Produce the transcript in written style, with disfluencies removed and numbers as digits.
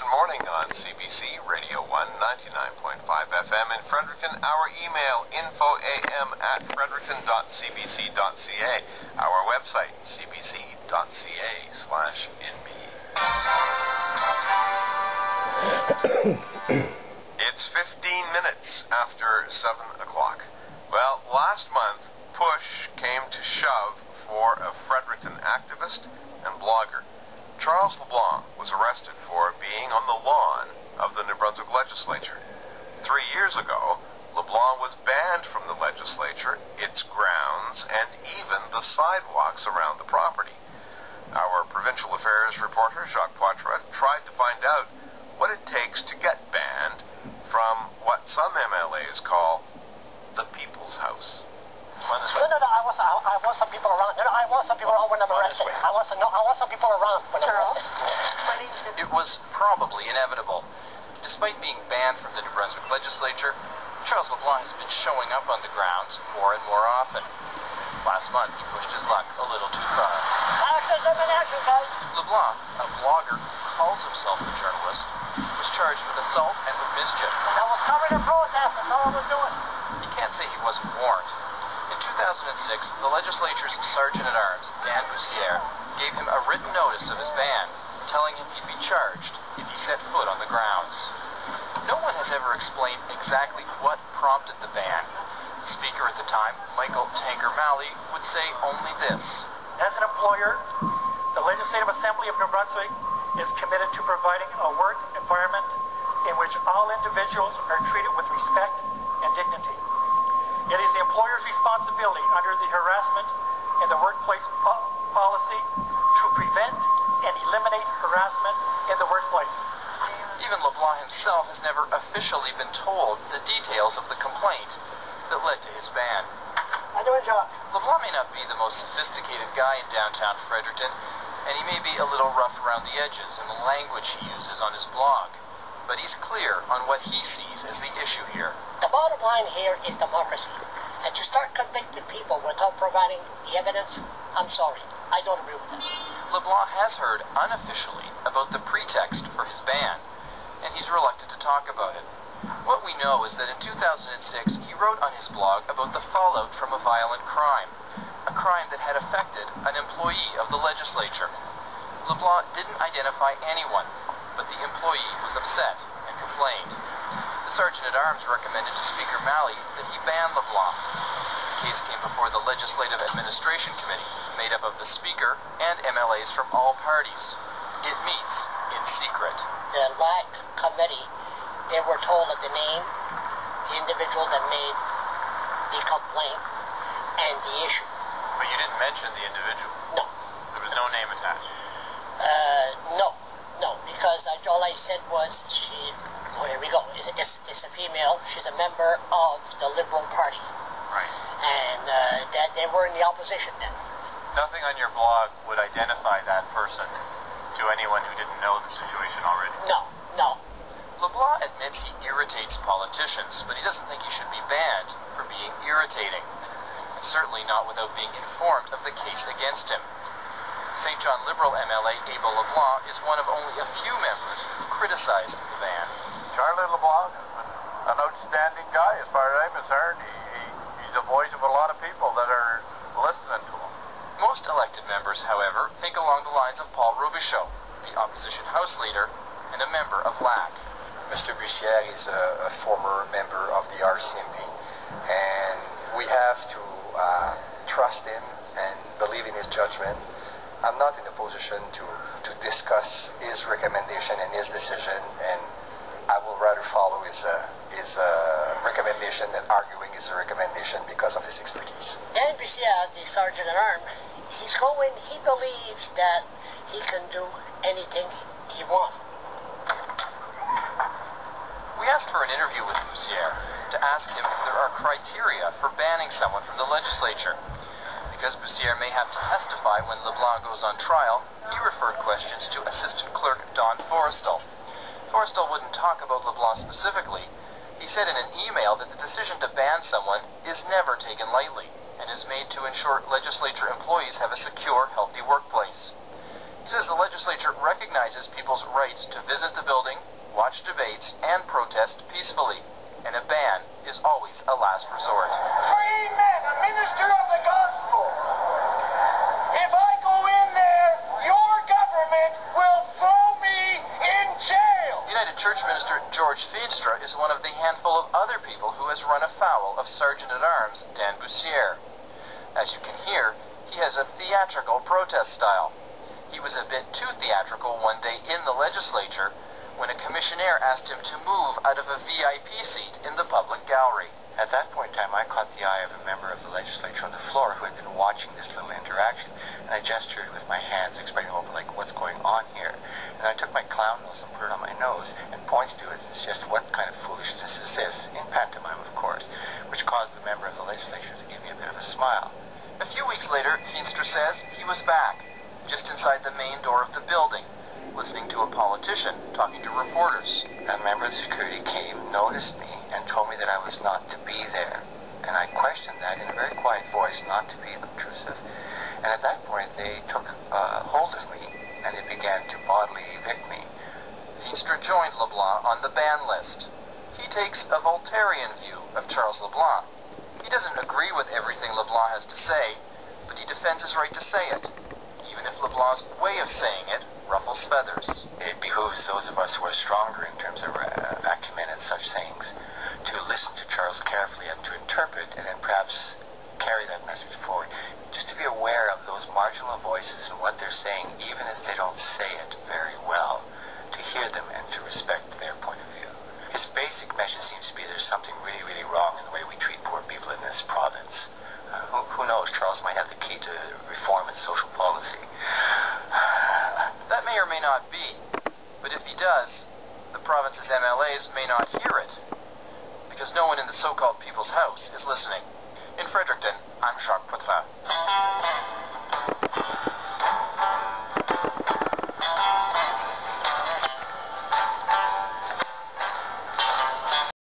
Morning on CBC Radio 1, 99.5 FM in Fredericton. Our email, info@fredericton.cbc.ca. Our website, cbc.ca/nb. It's 15 minutes after 7 o'clock. Well, last month, push came to shove for a Fredericton activist and blogger. Charles LeBlanc was arrested for being on the lawn of the New Brunswick legislature. 3 years ago, LeBlanc was banned from the legislature, its grounds, and even the sidewalks around the property. Our provincial affairs reporter, Jacques Poitras, tried to find out what it takes to get banned from what some MLAs call the People's House. No, I want some people around. I want some people around when I'm arrested. I want some people around when I'm arrested. It was probably inevitable. Despite being banned from the New Brunswick legislature, Charles LeBlanc has been showing up on the grounds more and more often. Last month, he pushed his luck a little too far. Action, guys. LeBlanc, a blogger who calls himself a journalist, was charged with assault and with mischief. And I was covering a protest. That's all I was doing. He can't say he wasn't warned. In 2006, the legislature's Sergeant-at-Arms, Dan Bussière, gave him a written notice of his ban, telling him he'd be charged if he set foot on the grounds. No one has ever explained exactly what prompted the ban. The speaker at the time, Michael Tanker-Malley, would say only this. As an employer, the Legislative Assembly of New Brunswick is committed to providing a work environment in which all individuals are treated with respect and dignity. It is the employer's responsibility under the harassment in the workplace policy to prevent and eliminate harassment in the workplace. Even LeBlanc himself has never officially been told the details of the complaint that led to his ban. I do a job. LeBlanc may not be the most sophisticated guy in downtown Fredericton, and he may be a little rough around the edges in the language he uses on his blog. But he's clear on what he sees as the issue here. The bottom line here is democracy. And to start convicting people without providing the evidence, I'm sorry, I don't agree with that. LeBlanc has heard unofficially about the pretext for his ban, and he's reluctant to talk about it. What we know is that in 2006, he wrote on his blog about the fallout from a violent crime, a crime that had affected an employee of the legislature. LeBlanc didn't identify anyone, but the employee was upset and complained. The Sergeant-at-Arms recommended to Speaker Malley that he ban LeBlanc. The case came before the Legislative Administration Committee, made up of the Speaker and MLAs from all parties. It meets in secret. The LAC committee, they were told of the name, the individual that made the complaint, and the issue. But you didn't mention the individual. No. There was no name attached. No, because all I said was here we go, it's a female, she's a member of the Liberal Party. Right. And that they were in the opposition then. Nothing on your blog would identify that person to anyone who didn't know the situation already. No. LeBlanc admits he irritates politicians, but he doesn't think he should be banned for being irritating. And certainly not without being informed of the case against him. St. John Liberal MLA Abel LeBlanc is one of only a few members who criticized the ban. Charlie LeBlanc has been an outstanding guy as far as I'm concerned. He's the voice of a lot of people that are listening to him. Most elected members, however, think along the lines of Paul Robichaud, the opposition House leader and a member of LAC. Mr. Bussière is a former member of the RCMP, and we have to trust him and believe in his judgment. I'm not in a position to discuss his recommendation and his decision, and I will rather follow his recommendation than arguing his recommendation because of his expertise. Dan Bussière, the Sergeant-at-Arms, he believes that he can do anything he wants. We asked for an interview with Bussière to ask him if there are criteria for banning someone from the legislature. Because Bussière may have to testify when LeBlanc goes on trial, he referred questions to Assistant Clerk Don Forrestal. Forrestal wouldn't talk about LeBlanc specifically. He said in an email that the decision to ban someone is never taken lightly and is made to ensure legislature employees have a secure, healthy workplace. He says the legislature recognizes people's rights to visit the building, watch debates, and protest peacefully, and a ban is always a last resort. Free men, a minister of the gospel. If I go in there, your government will throw me in jail. United Church minister George Feenstra is one of the handful of other people who has run afoul of Sergeant-at-Arms Dan Bussière. As you can hear, he has a theatrical protest style. He was a bit too theatrical one day in the legislature when a commissionaire asked him to move out of a VIP seat in the public gallery. At that point in time, I caught the eye of a member of the legislature on the floor who had been watching this little interaction, and I gestured with my hands, explaining over, like, what's going on here. And I took my clown nose and put it on my nose and pointed to it and suggest what kind of foolishness is this, in pantomime, of course, which caused the member of the legislature to give me a bit of a smile. A few weeks later, Feenstra says he was back, just inside the main door of the building, listening to a politician talking to reporters. A member of the security came, noticed me, and told me that I was not to be there. And I questioned that in a very quiet voice, not to be obtrusive. And at that point, they took hold of me, and they began to bodily evict me. Feenstra joined LeBlanc on the ban list. He takes a Voltairean view of Charles LeBlanc. He doesn't agree with everything LeBlanc has to say, but he defends his right to say it, even if LeBlanc's way of saying it ruffles feathers. It behooves those of us who are stronger in terms of acumen and such things to listen to Charles carefully and to interpret and then perhaps carry that message forward. Just to be aware of those marginal voices and what they're saying, even if they don't say it very well, to hear them and to respect their point of view. His basic message seems to be there's something really, really wrong in the way we treat poor people in this province. Who knows? Charles might have the key to reform in social policy. That may or may not be, but if he does, the province's MLAs may not hear it, because no one in the so-called People's House is listening. In Fredericton, I'm Jacques Poitras.